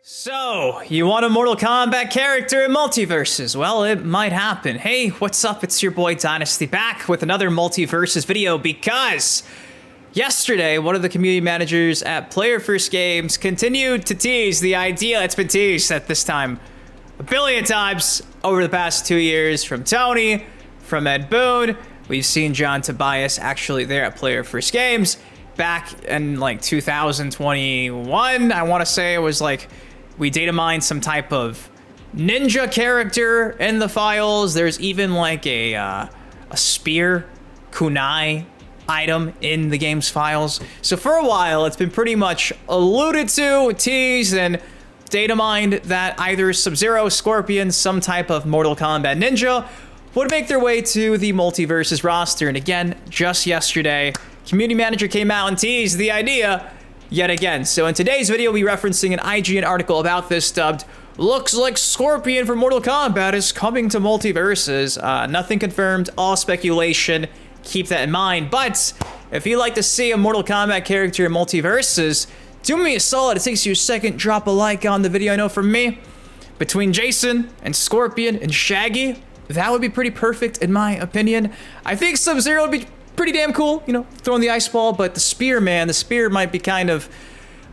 So, you want a Mortal Kombat character in MultiVersus? Well, it might happen. Hey, what's up? It's your boy Dynasty back with another MultiVersus video because yesterday, one of the community managers at Player First Games continued to tease the idea that's been teased at this time a billion times over the past 2 years from Tony, from Ed Boon. We've seen John Tobias actually there at Player First Games back in like 2021. I want to say it was like we data mined some type of ninja character in the files. There's even like a spear kunai item in the game's files. So for a while, it's been pretty much alluded to, teased, and data mined that either Sub-Zero, Scorpion, some type of Mortal Kombat ninja would make their way to the MultiVersus roster. And again, just yesterday, community manager came out and teased the idea yet again. So in today's video, we'll be referencing an IGN article about this dubbed, "Looks like Scorpion from Mortal Kombat is coming to MultiVersus." Nothing confirmed, all speculation. Keep that in mind. But if you'd like to see a Mortal Kombat character in MultiVersus, do me a solid. It takes you a second. Drop a like on the video. I know from me, between Jason and Scorpion and Shaggy, that would be pretty perfect in my opinion. I think Sub-Zero would be pretty damn cool, you know, throwing the ice ball, but the spear, man, the spear might be kind of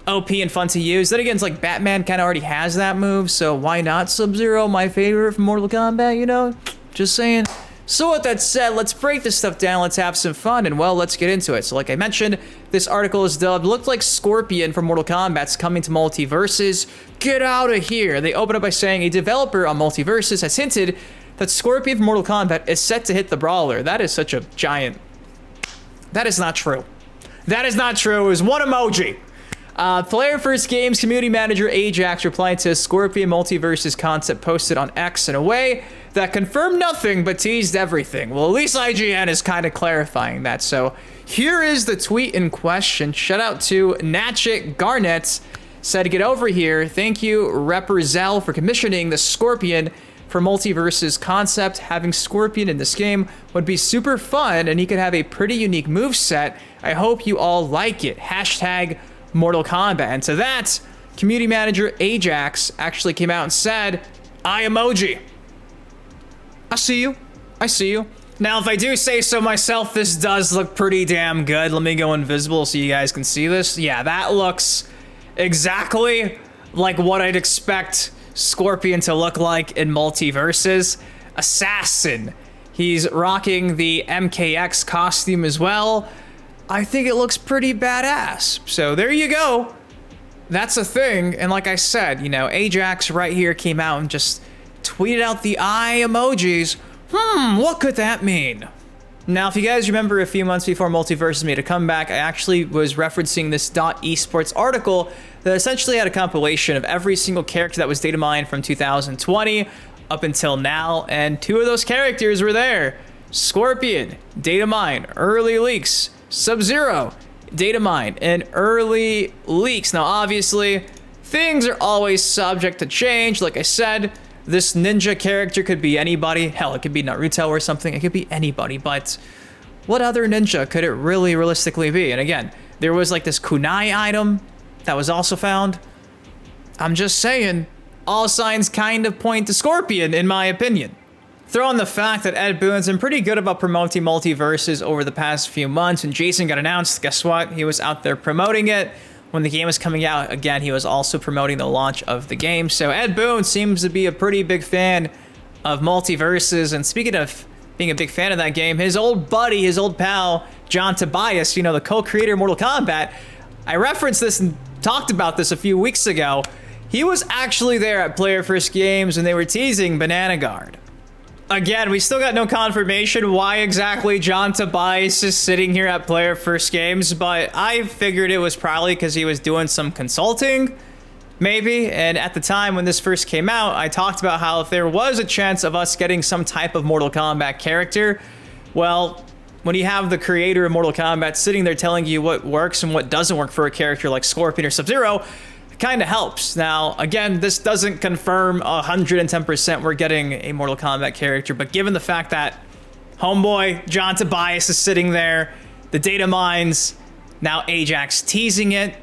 OP and fun to use. Then again, it's like Batman kind of already has that move, so why not Sub-Zero, my favorite from Mortal Kombat, you know? Just saying. So with that said, let's break this stuff down, let's have some fun, and well, let's get into it. So like I mentioned, this article is dubbed, "Looked like Scorpion from Mortal Kombat's coming to MultiVersus. Get out of here." They open up by saying a developer on MultiVersus has hinted that Scorpion from Mortal Kombat is set to hit the brawler. That is such a giant... That is not true. That is not true. It was one emoji. Player First Games community manager Ajax replied to a Scorpion MultiVersus concept posted on X in a way that confirmed nothing but teased everything. Well, at least IGN is kind of clarifying that. So here is the tweet in question. Shout out to Natchit Garnett. Said, "Get over here. Thank you, Represel, for commissioning the Scorpion for MultiVersus concept. Having Scorpion in this game would be super fun, and he could have a pretty unique moveset. I hope you all like it. Hashtag Mortal Kombat." And to that, community manager Ajax actually came out and said, "I emoji. I see you. I see you." Now, if I do say so myself, this does look pretty damn good. Let me go invisible so you guys can see this. Yeah, that looks exactly like what I'd expect Scorpion to look like in MultiVersus. Assassin. He's rocking the MKX costume as well. I think it looks pretty badass. So there you go. That's a thing. And like I said, you know, Ajax right here came out and just tweeted out the eye emojis. What could that mean? Now, if you guys remember a few months before MultiVersus made a comeback, I actually was referencing this .esports article that essentially had a compilation of every single character that was data mined from 2020 up until now, and two of those characters were there. Scorpion, data mine, early leaks. Sub-Zero, data mine, and early leaks. Now, obviously, things are always subject to change. Like I said, this ninja character could be anybody. Hell, it could be Naruto or something. It could be anybody, but what other ninja could it really realistically be? And again, there was like this kunai item that was also found. I'm just saying, all signs kind of point to Scorpion, in my opinion. Throw in the fact that Ed Boon's been pretty good about promoting MultiVersus over the past few months. When Jason got announced, guess what? He was out there promoting it. When the game was coming out, again, he was also promoting the launch of the game. So Ed Boon seems to be a pretty big fan of MultiVersus. And speaking of being a big fan of that game, his old buddy, his old pal, John Tobias, you know, the co-creator of Mortal Kombat, I referenced this and talked about this a few weeks ago. He was actually there at Player First Games and they were teasing Banana Guard. Again, we still got no confirmation why exactly John Tobias is sitting here at Player First Games, but I figured it was probably because he was doing some consulting, maybe. And at the time when this first came out, I talked about how if there was a chance of us getting some type of Mortal Kombat character, well, when you have the creator of Mortal Kombat sitting there telling you what works and what doesn't work for a character like Scorpion or Sub-Zero, it kind of helps. Now, again, this doesn't confirm 110% we're getting a Mortal Kombat character, but given the fact that homeboy John Tobias is sitting there, the data mines, now Ajax teasing it,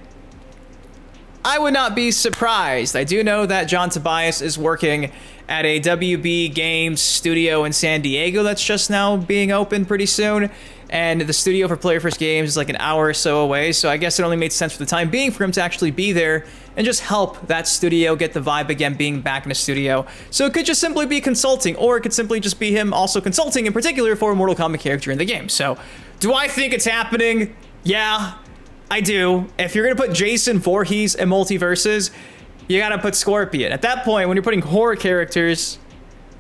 I would not be surprised. I do know that John Tobias is working at a WB Games studio in San Diego that's just now being opened pretty soon. And the studio for Player First Games is like an hour or so away, so I guess it only made sense for the time being for him to actually be there and just help that studio get the vibe again being back in a studio. So it could just simply be consulting, or it could simply just be him also consulting in particular for a Mortal Kombat character in the game. So do I think it's happening? Yeah, I do. If you're gonna put Jason Voorhees in MultiVersus, you gotta put Scorpion. At that point, when you're putting horror characters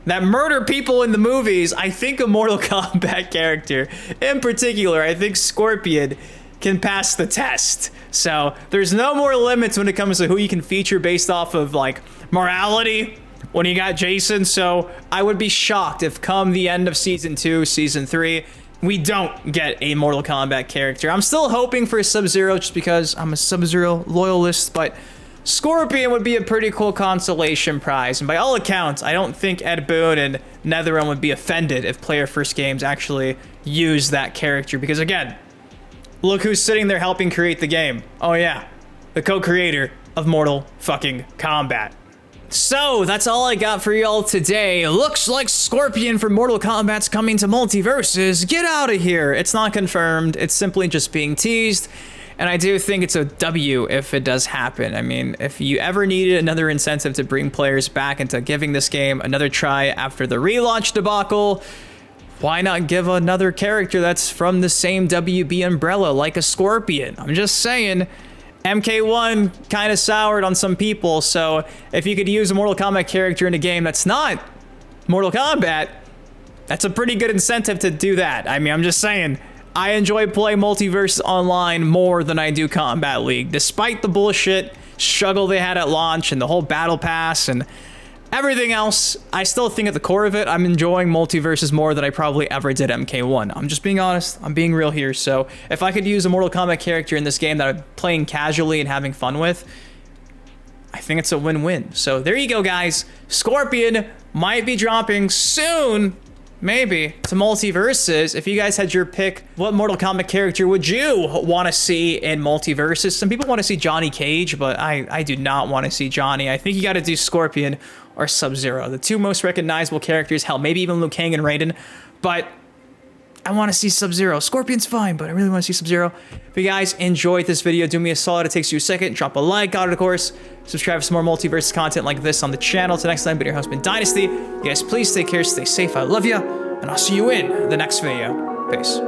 that murder people in the movies, I think a Mortal Kombat character, in particular, I think Scorpion can pass the test. So there's no more limits when it comes to who you can feature based off of like morality when you got Jason. So I would be shocked if come the end of season 2, season 3, we don't get a Mortal Kombat character. I'm still hoping for Sub-Zero just because I'm a Sub-Zero loyalist, but Scorpion would be a pretty cool consolation prize, and by all accounts, I don't think Ed Boon and NetherRealm would be offended if Player First Games actually use that character, because again, look who's sitting there helping create the game. Oh yeah, the co-creator of Mortal fucking Kombat. So, that's all I got for y'all today. Looks like Scorpion from Mortal Kombat's coming to MultiVersus. Get out of here. It's not confirmed. It's simply just being teased. And I do think it's a W if it does happen. I mean, if you ever needed another incentive to bring players back into giving this game another try after the relaunch debacle, why not give another character that's from the same WB umbrella, like a Scorpion? I'm just saying, MK1 kind of soured on some people, so if you could use a Mortal Kombat character in a game that's not Mortal Kombat, that's a pretty good incentive to do that. I mean, I'm just saying, I enjoy playing MultiVersus online more than I do Combat League, despite the bullshit struggle they had at launch and the whole battle pass and everything else. I still think at the core of it, I'm enjoying MultiVersus more than I probably ever did MK1. I'm just being honest. I'm being real here. So if I could use a Mortal Kombat character in this game that I'm playing casually and having fun with, I think it's a win-win. So there you go, guys. Scorpion might be dropping soon, maybe, to MultiVersus. If you guys had your pick, what Mortal Kombat character would you want to see in MultiVersus? Some people want to see Johnny Cage, but I do not want to see Johnny. I think you got to do Scorpion or Sub-Zero. The two most recognizable characters, hell, maybe even Liu Kang and Raiden, but I want to see Sub-Zero. Scorpion's fine, but I really want to see Sub-Zero. If you guys enjoyed this video, do me a solid. It takes you a second. Drop a like on it, of course. Subscribe for some more MultiVersus content like this on the channel. Till next time, been your host, Been Dynasty. You guys, please take care, stay safe. I love you, and I'll see you in the next video. Peace.